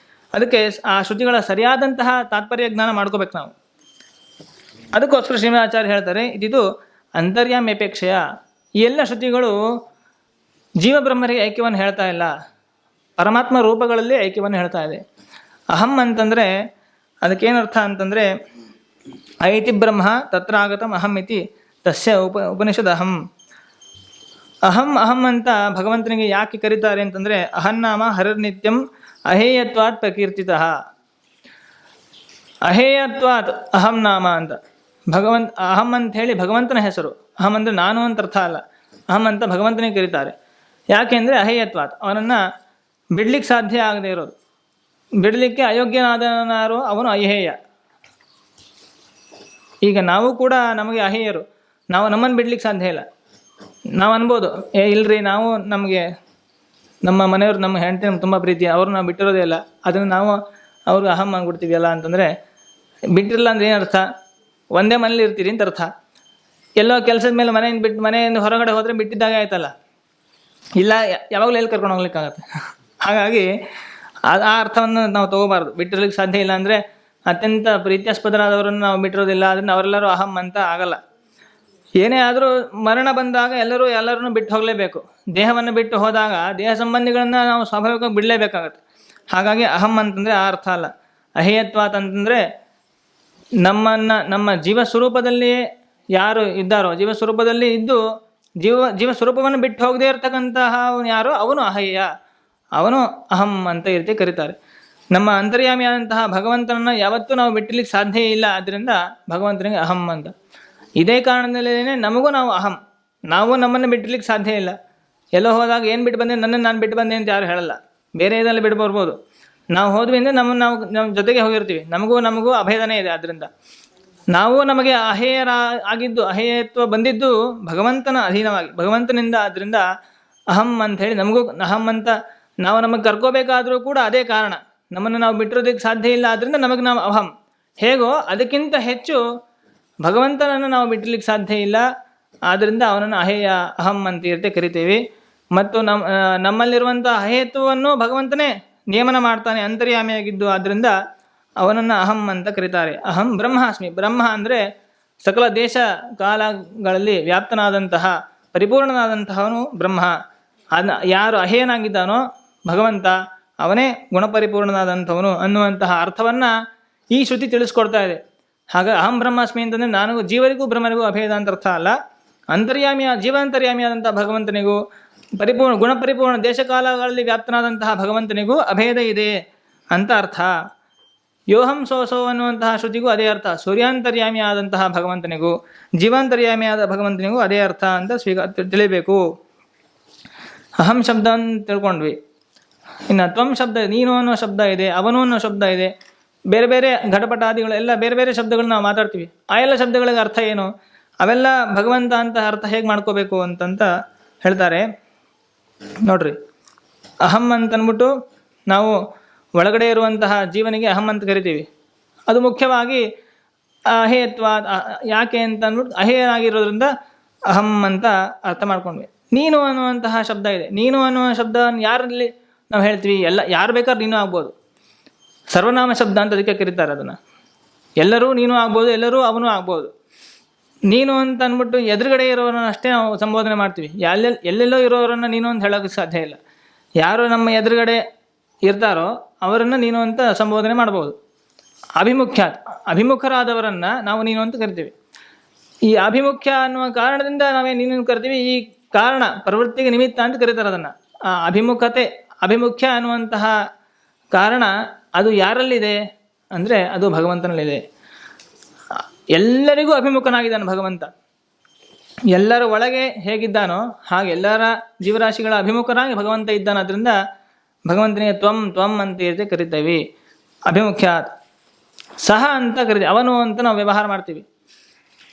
ಅದಕ್ಕೆ ಆ ಶ್ರುತಿಗಳ ಸರಿಯಾದಂತಹ ತಾತ್ಪರ್ಯ ಜ್ಞಾನ ಮಾಡ್ಕೋಬೇಕು ನಾವು. ಅದಕ್ಕೋಸ್ಕರ ಶ್ರೀಮದಾಚಾರ್ಯ ಹೇಳ್ತಾರೆ, ಇದು ಅಂತರ್ಯಾಮ್ಯಪೇಕ್ಷೆಯ. ಈ ಎಲ್ಲ ಶ್ರುತಿಗಳು ಜೀವಬ್ರಹ್ಮರಿಗೆ ಐಕ್ಯವನ್ನು ಹೇಳ್ತಾ ಇಲ್ಲ, ಪರಮಾತ್ಮ ರೂಪಗಳಲ್ಲಿ ಐಕ್ಯವನ್ನು ಹೇಳ್ತಾ ಇದೆ. ಅಹಂ ಅಂತಂದರೆ ಅದಕ್ಕೇನರ್ಥ ಅಂತಂದರೆ, ಐತಿ ಬ್ರಹ್ಮ ತತ್ರಾಗತಂ ಅಹಂ ಇತಿ ತಸ್ಯ ಉಪನಿಷದ್ ಅಹಂ. ಅಹಂ ಅಂತ ಭಗವಂತನಿಗೆ ಯಾಕೆ ಕರೀತಾರೆ ಅಂತಂದರೆ, ಅಹನ್ನಾಮ ಹರಿರ್ನಿತ್ಯಂ ಅಹೇಯತ್ವಾತ್ ಪ್ರಕೀರ್ತಿತಃ. ಅಹೇಯತ್ವಾತ್ ಅಹಂ ನಾಮ ಅಂತ ಅಹಂ ಅಂತ ಹೇಳಿ ಭಗವಂತನ ಹೆಸರು. ಅಹಂ ಅಂದರೆ ನಾನು ಅಂತ ಅರ್ಥ ಅಲ್ಲ. ಅಹಂ ಅಂತ ಭಗವಂತನಿಗೆ ಕರೀತಾರೆ. ಯಾಕೆಂದರೆ ಅಹೇಯತ್ವಾತ್, ಅವನನ್ನು ಬಿಡ್ಲಿಕ್ಕೆ ಸಾಧ್ಯ ಆಗದೆ ಇರೋದು. ಬಿಡಲಿಕ್ಕೆ ಅಯೋಗ್ಯನಾದನಾರು ಅವನು ಅಹೇಯ. ಈಗ ನಾವು ಕೂಡ ನಮಗೆ ಅಹೇಯರು, ನಾವು ನಮ್ಮನ್ನು ಬಿಡ್ಲಿಕ್ಕೆ ಸಾಧ್ಯ ಇಲ್ಲ. ನಾವು ಅನ್ಬೋದು, ಇಲ್ರಿ ನಾವು ನಮ್ಮ ಮನೆಯವರು ನಮ್ಮ ಹೆಂಡತಿ ನಮ್ಗೆ ತುಂಬ ಪ್ರೀತಿ, ಅವರು ನಾವು ಬಿಟ್ಟಿರೋದೇ ಇಲ್ಲ, ಅದನ್ನು ನಾವು ಅವ್ರಿಗೆ ಅಹಂ ಅಂದ್ಬಿಡ್ತೀವಲ್ಲ ಅಂತಂದರೆ, ಬಿಟ್ಟಿರಲ್ಲ ಅಂದರೆ ಏನರ್ಥ? ಒಂದೇ ಮನೇಲಿ ಇರ್ತೀರಿ ಅಂತ ಅರ್ಥ. ಎಲ್ಲೋ ಕೆಲಸದ ಮೇಲೆ ಮನೆಯಿಂದ ಹೊರಗಡೆ ಹೋದರೆ ಬಿಟ್ಟಿದ್ದಾಗ ಆಯ್ತಲ್ಲ, ಇಲ್ಲ ಯಾವಾಗಲೂ ಎಲ್ಲಿ ಕರ್ಕೊಂಡು ಹೋಗ್ಲಿಕ್ಕಾಗತ್ತೆ. ಹಾಗಾಗಿ ಆ ಅರ್ಥವನ್ನು ನಾವು ತೊಗೋಬಾರ್ದು. ಬಿಟ್ಟಿರ್ಲಿಕ್ಕೆ ಸಾಧ್ಯ ಇಲ್ಲ ಅಂದರೆ ಅತ್ಯಂತ ಪ್ರೀತ್ಯಾಸ್ಪದರಾದವರನ್ನು ನಾವು ಬಿಟ್ಟಿರೋದಿಲ್ಲ, ಅದನ್ನು ಅವರೆಲ್ಲರೂ ಅಹಂ ಅಂತ ಆಗಲ್ಲ. ಏನೇ ಆದರೂ ಮರಣ ಬಂದಾಗ ಎಲ್ಲರನ್ನೂ ಬಿಟ್ಟು ಹೋಗಲೇಬೇಕು. ದೇಹವನ್ನು ಬಿಟ್ಟು ಹೋದಾಗ ದೇಹ ಸಂಬಂಧಿಗಳನ್ನು ನಾವು ಸ್ವಾಭಾವಿಕವಾಗಿ ಬಿಡಲೇಬೇಕಾಗತ್ತೆ. ಹಾಗಾಗಿ ಅಹಂ ಅಂತಂದರೆ ಆ ಅರ್ಥ ಅಲ್ಲ. ಅಹೇಯತ್ವಾತ್ ಅಂತಂದರೆ ನಮ್ಮ ಜೀವಸ್ವರೂಪದಲ್ಲಿಯೇ ಯಾರು ಇದ್ದಾರೋ, ಜೀವಸ್ವರೂಪದಲ್ಲಿ ಇದ್ದು ಜೀವಸ್ವರೂಪವನ್ನು ಬಿಟ್ಟು ಹೋಗದೇ ಇರತಕ್ಕಂತಹ ಅವನು ಯಾರೋ ಅವನು ಅಹೇಯ, ಅವನು ಅಹಂ ಅಂತ ಈ ರೀತಿ ಕರೀತಾರೆ. ನಮ್ಮ ಅಂತರ್ಯಾಮಿಯಾದಂತಹ ಭಗವಂತನನ್ನು ಯಾವತ್ತೂ ನಾವು ಬಿಟ್ಟಿರ್ಲಿಕ್ಕೆ ಸಾಧ್ಯ ಇಲ್ಲ. ಆದ್ದರಿಂದ ಭಗವಂತನಿಗೆ ಅಹಂ ಅಂತ. ಇದೇ ಕಾರಣದಲ್ಲೇ ನಮಗೂ ನಾವು ಅಹಂ, ನಾವು ನಮ್ಮನ್ನು ಬಿಟ್ಟಿರ್ಲಿಕ್ಕೆ ಸಾಧ್ಯ ಇಲ್ಲ. ಎಲ್ಲೋ ಹೋದಾಗ ಏನು ಬಿಟ್ಟು ಬಂದೆ, ನನ್ನನ್ನು ನಾನು ಬಿಟ್ಟು ಬಂದೆ ಅಂತ ಯಾರು ಹೇಳಲ್ಲ. ಬೇರೆ ಇದರಲ್ಲಿ ಬಿಟ್ಟು ಬರ್ಬೋದು. ನಾವು ಹೋದ್ವಿ ಅಂದರೆ ನಮ್ಮ ಜೊತೆಗೆ ಹೋಗಿರ್ತೀವಿ, ನಮಗೂ ಅಭೇದನೆ ಇದೆ. ಆದ್ದರಿಂದ ನಾವು ನಮಗೆ ಆಗಿದ್ದು ಅಹೇಯತ್ವ ಬಂದಿದ್ದು ಭಗವಂತನ ಅಧೀನವಾಗಿ, ಭಗವಂತನಿಂದ. ಆದ್ದರಿಂದ ಅಹಂ ಅಂತ ಹೇಳಿ ನಮಗೂ ಅಹಂ ಅಂತ ನಾವು ನಮಗೆ ಕರ್ಕೋಬೇಕಾದರೂ ಕೂಡ ಅದೇ ಕಾರಣ. ನಮ್ಮನ್ನು ನಾವು ಬಿಟ್ಟಿರೋದಕ್ಕೆ ಸಾಧ್ಯ ಇಲ್ಲ, ಆದ್ದರಿಂದ ನಮಗೆ ನಾವು ಅಹಂ. ಹೇಗೋ ಅದಕ್ಕಿಂತ ಹೆಚ್ಚು ಭಗವಂತನನ್ನು ನಾವು ಬಿಟ್ಟಿರ್ಲಿಕ್ಕೆ ಸಾಧ್ಯ ಇಲ್ಲ. ಆದ್ದರಿಂದ ಅವನನ್ನು ಅಹೇಯ ಅಹಂ ಅಂತ ಕರಿತೀವಿ. ಮತ್ತು ನಮ್ಮಲ್ಲಿರುವಂಥ ಅಹೇಯತ್ವವನ್ನು ಭಗವಂತನೇ ನಿಯಮನ ಮಾಡ್ತಾನೆ, ಅಂತರ್ಯಾಮಿಯಾಗಿದ್ದು. ಆದ್ದರಿಂದ ಅವನನ್ನು ಅಹಂ ಅಂತ ಕರೀತಾರೆ. ಅಹಂ ಬ್ರಹ್ಮಾಸ್ಮಿ. ಬ್ರಹ್ಮ ಅಂದರೆ ಸಕಲ ದೇಶ ಕಾಲಗಳಲ್ಲಿ ವ್ಯಾಪ್ತನಾದಂತಹ ಪರಿಪೂರ್ಣನಾದಂತಹವನು ಬ್ರಹ್ಮ. ಯಾರು ಅಹೇಯನಾಗಿದ್ದಾನೋ ಭಗವಂತ, ಅವನೇ ಗುಣಪರಿಪೂರ್ಣನಾದಂಥವನು ಅನ್ನುವಂತಹ ಅರ್ಥವನ್ನು ಈ ಶ್ರುತಿ ತಿಳಿಸ್ಕೊಡ್ತಾ ಇದೆ. ಹಾಗಾಗಿ ಅಹಂ ಬ್ರಹ್ಮಾಸ್ಮಿ ಅಂತಂದರೆ ನಾನು ಜೀವರಿಗೂ ಬ್ರಹ್ಮನಿಗೂ ಅಭೇದ ಅಂತ ಅರ್ಥ ಅಲ್ಲ. ಜೀವಾಂತರ್ಯಾಮಿಯಾದಂತಹ ಭಗವಂತನಿಗೂ ಗುಣಪರಿಪೂರ್ಣ ದೇಶಕಾಲಗಳಲ್ಲಿ ವ್ಯಾಪ್ತನಾದಂತಹ ಭಗವಂತನಿಗೂ ಅಭೇದ ಇದೆ ಅಂತ ಅರ್ಥ. ಯೋಹಂ ಸೋಸೋ ಅನ್ನುವಂತಹ ಶ್ರುತಿಗೂ ಅದೇ ಅರ್ಥ. ಸೂರ್ಯಾಂತರ್ಯಾಮಿ ಆದಂತಹ ಭಗವಂತನಿಗೂ ಜೀವಾಂತರ್ಯಾಮಿಯಾದ ಭಗವಂತನಿಗೂ ಅದೇ ಅರ್ಥ ಅಂತ ತಿಳಿಬೇಕು. ಅಹಂ ಶಬ್ದ ಅಂತ ತಿಳ್ಕೊಂಡ್ವಿ. ಇನ್ನು ತ್ವಂ ಶಬ್ದ, ನೀನು ಅನ್ನೋ ಶಬ್ದ ಇದೆ, ಅವನು ಅನ್ನೋ ಶಬ್ದ ಇದೆ. ಬೇರೆ ಬೇರೆ ಘಟಪಟಾದಿಗಳು ಎಲ್ಲ ಬೇರೆ ಬೇರೆ ಶಬ್ದಗಳನ್ನ ನಾವು ಮಾತಾಡ್ತೀವಿ. ಆ ಎಲ್ಲ ಶಬ್ದಗಳಿಗೆ ಅರ್ಥ ಏನು, ಅವೆಲ್ಲ ಭಗವಂತ ಅಂತ ಅರ್ಥ ಹೇಗೆ ಮಾಡ್ಕೋಬೇಕು ಅಂತಂತ ಹೇಳ್ತಾರೆ. ನೋಡ್ರಿ, ಅಹಂ ಅಂತನ್ಬಿಟ್ಟು ನಾವು ಒಳಗಡೆ ಇರುವಂತಹ ಜೀವನಿಗೆ ಅಹಂ ಅಂತ ಕರಿತೀವಿ. ಅದು ಮುಖ್ಯವಾಗಿ ಅಹೇಯತ್ವ. ಯಾಕೆ ಅಂತ ಅಂದ್ಬಿಟ್ಟು ಅಹೇಯನಾಗಿರೋದ್ರಿಂದ ಅಹಂ ಅಂತ ಅರ್ಥ ಮಾಡ್ಕೊಂಡ್ವಿ. ನೀನು ಅನ್ನುವಂತಹ ಶಬ್ದ ಇದೆ. ನೀನು ಅನ್ನುವ ಶಬ್ದ ಯಾರಲ್ಲಿ ನಾವು ಹೇಳ್ತೀವಿ, ಯಾರು ಬೇಕಾದ್ರೆ ನೀನು ಆಗ್ಬೋದು. ಸರ್ವನಾಮ ಶಬ್ದ ಅಂತ ಅದಕ್ಕೆ ಕರೀತಾರೆ ಅದನ್ನು. ಎಲ್ಲರೂ ನೀನು ಆಗ್ಬೋದು, ಎಲ್ಲರೂ ಅವನು ಆಗ್ಬೋದು. ನೀನು ಅಂತ ಅಂದ್ಬಿಟ್ಟು ಎದುರುಗಡೆ ಇರೋರನ್ನ ಅಷ್ಟೇ ನಾವು ಸಂಬೋಧನೆ ಮಾಡ್ತೀವಿ. ಎಲ್ಲೆಲ್ಲೋ ಇರೋರನ್ನು ನೀನು ಅಂತ ಹೇಳೋಕ್ಕೆ ಸಾಧ್ಯ ಇಲ್ಲ. ಯಾರು ನಮ್ಮ ಎದುರುಗಡೆ ಇರ್ತಾರೋ ಅವರನ್ನು ನೀನು ಅಂತ ಸಂಬೋಧನೆ ಮಾಡ್ಬೋದು. ಅಭಿಮುಖರಾದವರನ್ನು ನಾವು ನೀನು ಅಂತ ಕರಿತೀವಿ. ಈ ಅಭಿಮುಖ್ಯ ಅನ್ನುವ ಕಾರಣದಿಂದ ನಾವೇ ನೀನು ಕರಿತೀವಿ. ಈ ಕಾರಣ ಪ್ರವೃತ್ತಿಗೆ ನಿಮಿತ್ತ ಅಂತ ಕರೀತಾರೆ ಅದನ್ನು. ಆ ಅಭಿಮುಖ್ಯ ಅನ್ನುವಂತಹ ಕಾರಣ ಅದು ಯಾರಲ್ಲಿದೆ ಅಂದರೆ ಅದು ಭಗವಂತನಲ್ಲಿದೆ. ಎಲ್ಲರಿಗೂ ಅಭಿಮುಖನಾಗಿದ್ದಾನೆ ಭಗವಂತ. ಎಲ್ಲರ ಒಳಗೆ ಹೇಗಿದ್ದಾನೋ ಹಾಗೆ ಎಲ್ಲರ ಜೀವರಾಶಿಗಳ ಅಭಿಮುಖನಾಗಿ ಭಗವಂತ ಇದ್ದಾನೆ. ಅದರಿಂದ ಭಗವಂತನಿಗೆ ತ್ವಂ ಅಂತ ಕರಿತೀವಿ. ಅಭಿಮುಖ್ಯ. ಸಹ ಅಂತ ಕರಿತೀವಿ. ಅವನು ಅಂತ ನಾವು ವ್ಯವಹಾರ ಮಾಡ್ತೀವಿ.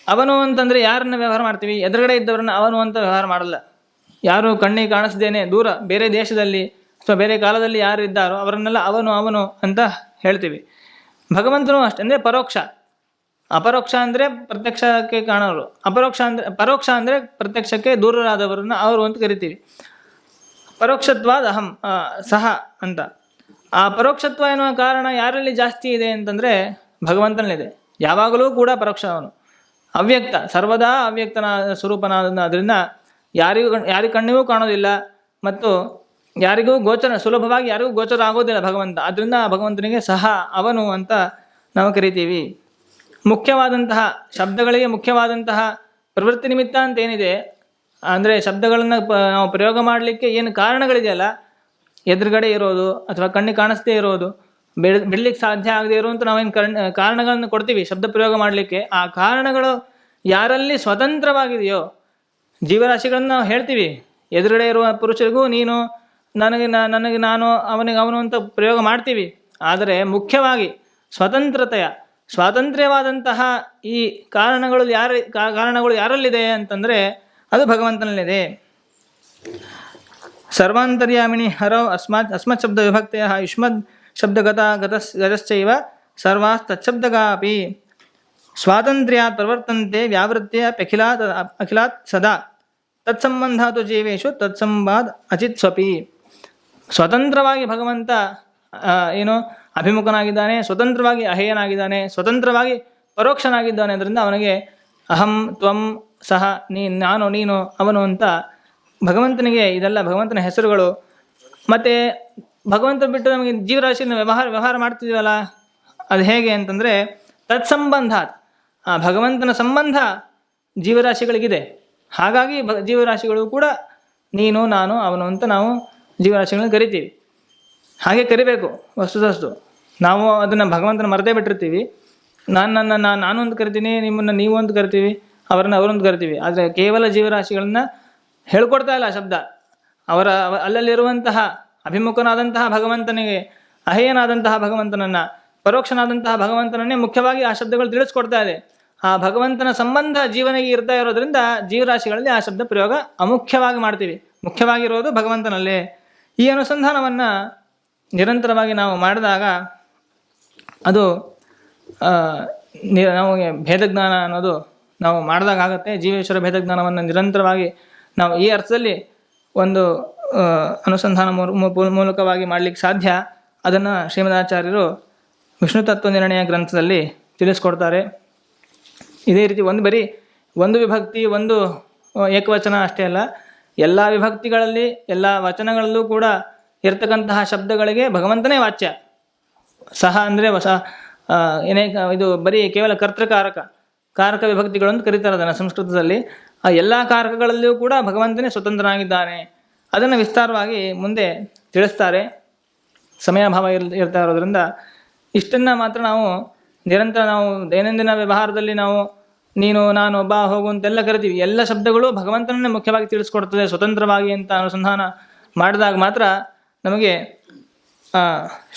ಅವನು ಅಂತಂದರೆ ಯಾರನ್ನು ವ್ಯವಹಾರ ಮಾಡ್ತೀವಿ? ಎದುರುಗಡೆ ಇದ್ದವರನ್ನು ಅವನು ಅಂತ ವ್ಯವಹಾರ ಮಾಡಲ್ಲ. ಯಾರು ಕಣ್ಣಿಗೆ ಕಾಣಿಸ್ದೇನೆ ದೂರ ಬೇರೆ ದೇಶದಲ್ಲಿ ಅಥವಾ ಬೇರೆ ಕಾಲದಲ್ಲಿ ಯಾರು ಇದ್ದಾರೋ ಅವರನ್ನೆಲ್ಲ ಅವನು ಅಂತ ಹೇಳ್ತೀವಿ. ಭಗವಂತನು ಅಷ್ಟೇ. ಅಂದರೆ ಪರೋಕ್ಷ. ಅಪರೋಕ್ಷ ಅಂದರೆ ಪ್ರತ್ಯಕ್ಷಕ್ಕೆ ಕಾಣೋರು. ಪರೋಕ್ಷ ಅಂದರೆ ಪ್ರತ್ಯಕ್ಷಕ್ಕೆ ದೂರರಾದವರನ್ನು ಅವರು ಅಂತ ಕರಿತೀವಿ. ಪರೋಕ್ಷತ್ವಾದ ಅಹಂ ಸಹ ಅಂತ. ಆ ಪರೋಕ್ಷತ್ವ ಎನ್ನುವ ಕಾರಣ ಯಾರಲ್ಲಿ ಜಾಸ್ತಿ ಇದೆ ಅಂತಂದರೆ ಭಗವಂತನಲ್ಲಿದೆ. ಯಾವಾಗಲೂ ಕೂಡ ಪರೋಕ್ಷ ಅವನು. ಅವ್ಯಕ್ತ, ಸರ್ವದಾ ಅವ್ಯಕ್ತನಾದ ಸ್ವರೂಪನಾದ್ರಿಂದ ಯಾರಿಗೂ ಕಣ್ಣಿಗೂ ಕಾಣೋದಿಲ್ಲ ಮತ್ತು ಯಾರಿಗೂ ಸುಲಭವಾಗಿ ಯಾರಿಗೂ ಗೋಚರ ಆಗೋದಿಲ್ಲ ಭಗವಂತ. ಆದ್ದರಿಂದ ಭಗವಂತನಿಗೆ ಸಹ ಅವನು ಅಂತ ನಾವು ಕರಿತೀವಿ. ಮುಖ್ಯವಾದಂತಹ ಶಬ್ದಗಳಿಗೆ ಮುಖ್ಯವಾದಂತಹ ಪ್ರವೃತ್ತಿ ನಿಮಿತ್ತ ಅಂತ ಏನಿದೆ ಅಂದರೆ ಶಬ್ದಗಳನ್ನು ನಾವು ಪ್ರಯೋಗ ಮಾಡಲಿಕ್ಕೆ ಏನು ಕಾರಣಗಳಿದೆಯಲ್ಲ, ಎದುರುಗಡೆ ಇರೋದು ಅಥವಾ ಕಣ್ಣಿಗೆ ಕಾಣಿಸ್ದೇ ಇರೋದು, ಬಿಡಲಿಕ್ಕೆ ಸಾಧ್ಯ ಆಗದೆ ಇರುವಂಥ ನಾವೇನು ಕಾರಣಗಳನ್ನು ಕೊಡ್ತೀವಿ ಶಬ್ದ ಪ್ರಯೋಗ ಮಾಡಲಿಕ್ಕೆ. ಆ ಕಾರಣಗಳು ಯಾರಲ್ಲಿ ಸ್ವತಂತ್ರವಾಗಿದೆಯೋ ಜೀವರಾಶಿಗಳನ್ನು ನಾವು ಹೇಳ್ತೀವಿ. ಎದುರುಗಡೆ ಇರುವ ಪುರುಷರಿಗೂ ನೀನು, ನನಗೆ ನಾನು, ಅವನಿಗೆ ಅವನು ಅಂತ ಪ್ರಯೋಗ ಮಾಡ್ತೀವಿ. ಆದರೆ ಮುಖ್ಯವಾಗಿ ಸ್ವಾತಂತ್ರ್ಯವಾದಂತಹ ಈ ಕಾರಣಗಳು ಯಾರಲ್ಲಿದೆ ಅಂತಂದರೆ ಅದು ಭಗವಂತನಲ್ಲಿದೆ. ಸರ್ವಾಂತರ್ಯಾಮಿಣಿ ಹರೌ ಅಸ್ಮತ್ ಶಬ್ದ ವಿಭಕ್ತೆಯ ಯುಷ್ಮದ್ ಗತಶ್ಚೈವ ಸರ್ವಾಸ್ತಚ್ಛಬ್ದಗಾಪಿ ಸ್ವಾತಂತ್ರ್ಯಾತ್ ಪ್ರವರ್ತಂತೆ ವ್ಯಾವೃತ್ಯ ಅಖಿಲಾತ್ ಸದಾ ತತ್ಸಂಬಂಧಾತು ಜೀವೇಶು ತತ್ಸಂಬಾದ್ ಅಚಿತ್ ಸ್ವಪಿ. ಸ್ವತಂತ್ರವಾಗಿ ಭಗವಂತ ಅಭಿಮುಖನಾಗಿದ್ದಾನೆ, ಸ್ವತಂತ್ರವಾಗಿ ಅಹೇಯನಾಗಿದ್ದಾನೆ, ಸ್ವತಂತ್ರವಾಗಿ ಪರೋಕ್ಷನಾಗಿದ್ದಾನೆ. ಅದರಿಂದ ಅವನಿಗೆ ಅಹಂ ತ್ವಂ ಸಹ ನಾನು ನೀನು ಅವನು ಅಂತ ಭಗವಂತನಿಗೆ ಇದೆಲ್ಲ ಭಗವಂತನ ಹೆಸರುಗಳು. ಮತ್ತು ಭಗವಂತ ಬಿಟ್ಟು ನಮಗೆ ಜೀವರಾಶಿಯನ್ನು ವ್ಯವಹಾರ ಮಾಡ್ತಿದ್ದೀವಲ್ಲ, ಅದು ಹೇಗೆ ಅಂತಂದರೆ ತತ್ಸಂಬಂಧಾತ್, ಆ ಭಗವಂತನ ಸಂಬಂಧ ಜೀವರಾಶಿಗಳಿಗಿದೆ. ಹಾಗಾಗಿ ಜೀವರಾಶಿಗಳು ಕೂಡ ನೀನು ನಾನು ಅವನು ಅಂತ ನಾವು ಜೀವರಾಶಿಗಳನ್ನ ಕರಿತೀವಿ. ಹಾಗೆ ಕರಿಬೇಕು. ವಸ್ತು ನಾವು ಅದನ್ನು ಭಗವಂತನ ಮರೆತೇ ಬಿಟ್ಟಿರ್ತೀವಿ. ನಾನು ಅಂತ ಕರಿತೀನಿ, ನಿಮ್ಮನ್ನು ನೀವು ಅಂತ ಕರಿತೀವಿ, ಅವರನ್ನು ಅವರೊಂದು ಕರಿತೀವಿ. ಆದರೆ ಕೇವಲ ಜೀವರಾಶಿಗಳನ್ನ ಹೇಳ್ಕೊಡ್ತಾ ಇಲ್ಲ ಶಬ್ದ. ಅಲ್ಲಲ್ಲಿರುವಂತಹ ಅಭಿಮುಖನಾದಂತಹ ಭಗವಂತನಿಗೆ, ಅಹೇಯನಾದಂತಹ ಭಗವಂತನನ್ನು, ಪರೋಕ್ಷನಾದಂತಹ ಭಗವಂತನನ್ನೇ ಮುಖ್ಯವಾಗಿ ಆ ಶಬ್ದಗಳು ತಿಳಿಸ್ಕೊಡ್ತಾ ಇದೆ. ಆ ಭಗವಂತನ ಸಂಬಂಧ ಜೀವನಿಗೆ ಇರ್ತಾ ಇರೋದ್ರಿಂದ ಜೀವರಾಶಿಗಳಲ್ಲಿ ಆ ಶಬ್ದ ಪ್ರಯೋಗ ಅಮುಖ್ಯವಾಗಿ ಮಾಡ್ತೀವಿ. ಮುಖ್ಯವಾಗಿರೋದು ಭಗವಂತನಲ್ಲೇ. ಈ ಅನುಸಂಧಾನವನ್ನು ನಿರಂತರವಾಗಿ ನಾವು ಮಾಡಿದಾಗ ಅದು ನಮಗೆ ಭೇದಜ್ಞಾನ ಅನ್ನೋದು ನಾವು ಮಾಡಿದಾಗತ್ತೆ. ಜೀವೇಶ್ವರ ಭೇದಜ್ಞಾನವನ್ನು ನಿರಂತರವಾಗಿ ನಾವು ಈ ಅರ್ಥದಲ್ಲಿ ಒಂದು ಅನುಸಂಧಾನ ಮೂಲಕವಾಗಿ ಮಾಡಲಿಕ್ಕೆ ಸಾಧ್ಯ. ಅದನ್ನು ಶ್ರೀಮದಾಚಾರ್ಯರು ವಿಷ್ಣು ತತ್ವ ನಿರ್ಣಯ ಗ್ರಂಥದಲ್ಲಿ ತಿಳಿಸ್ಕೊಡ್ತಾರೆ. ಇದೇ ರೀತಿ ಒಂದು ವಿಭಕ್ತಿ, ಒಂದು ಏಕವಚನ ಅಷ್ಟೇ ಅಲ್ಲ, ಎಲ್ಲ ವಿಭಕ್ತಿಗಳಲ್ಲಿ ಎಲ್ಲ ವಚನಗಳಲ್ಲೂ ಕೂಡ ಇರ್ತಕ್ಕಂತಹ ಶಬ್ದಗಳಿಗೆ ಭಗವಂತನೇ ವಾಚ್ಯ. ಸಹ ಅಂದರೆ ಇದು ಬರೀ ಕೇವಲ ಕಾರಕ ವಿಭಕ್ತಿಗಳು ಅಂತ ಕರೀತಾರೆ ಅದನ್ನು ಸಂಸ್ಕೃತದಲ್ಲಿ. ಆ ಎಲ್ಲ ಕಾರಕಗಳಲ್ಲಿಯೂ ಕೂಡ ಭಗವಂತನೇ ಸ್ವತಂತ್ರನಾಗಿದ್ದಾನೆ. ಅದನ್ನು ವಿಸ್ತಾರವಾಗಿ ಮುಂದೆ ತಿಳಿಸ್ತಾರೆ. ಸಮಯಾಭಾವ ಇರ್ತಾ ಇರೋದ್ರಿಂದ ಇಷ್ಟನ್ನು ಮಾತ್ರ ನಾವು ನಿರಂತರ ನಾವು ದೈನಂದಿನ ವ್ಯವಹಾರದಲ್ಲಿ ನಾವು ನೀನು, ನಾನು, ಬಾ, ಹೋಗು ಅಂತೆಲ್ಲ ಕರಿತೀವಿ. ಎಲ್ಲ ಶಬ್ದಗಳು ಭಗವಂತನನ್ನೇ ಮುಖ್ಯವಾಗಿ ತಿಳಿಸ್ಕೊಡ್ತದೆ ಸ್ವತಂತ್ರವಾಗಿ ಅಂತ ಅನುಸಂಧಾನ ಮಾಡಿದಾಗ ಮಾತ್ರ ನಮಗೆ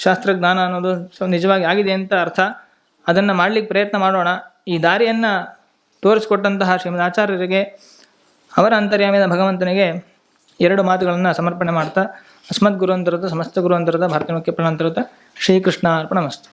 ಶಾಸ್ತ್ರಜ್ಞಾನ ಅನ್ನೋದು ನಿಜವಾಗಿ ಆಗಿದೆ ಅಂತ ಅರ್ಥ. ಅದನ್ನು ಮಾಡಲಿಕ್ಕೆ ಪ್ರಯತ್ನ ಮಾಡೋಣ. ಈ ದಾರಿಯನ್ನು ತೋರಿಸ್ಕೊಟ್ಟಂತಹ ಶ್ರೀಮದ್ ಆಚಾರ್ಯರಿಗೆ, ಅವರ ಅಂತರ್ಯಾಮಿಯಾದ ಭಗವಂತನಿಗೆ 2 ಮಾತುಗಳನ್ನು ಸಮರ್ಪಣೆ ಮಾಡ್ತಾ, ಅಸ್ಮದ್ ಗುರುವಂತರದ ಸಮಸ್ತ ಗುರುವಂತರದ ಭಾರತೀಯ ಮುಖ್ಯ ಪ್ರಣಾಂತರದ ಶ್ರೀಕೃಷ್ಣ ಅರ್ಪಣಮಸ್ತು.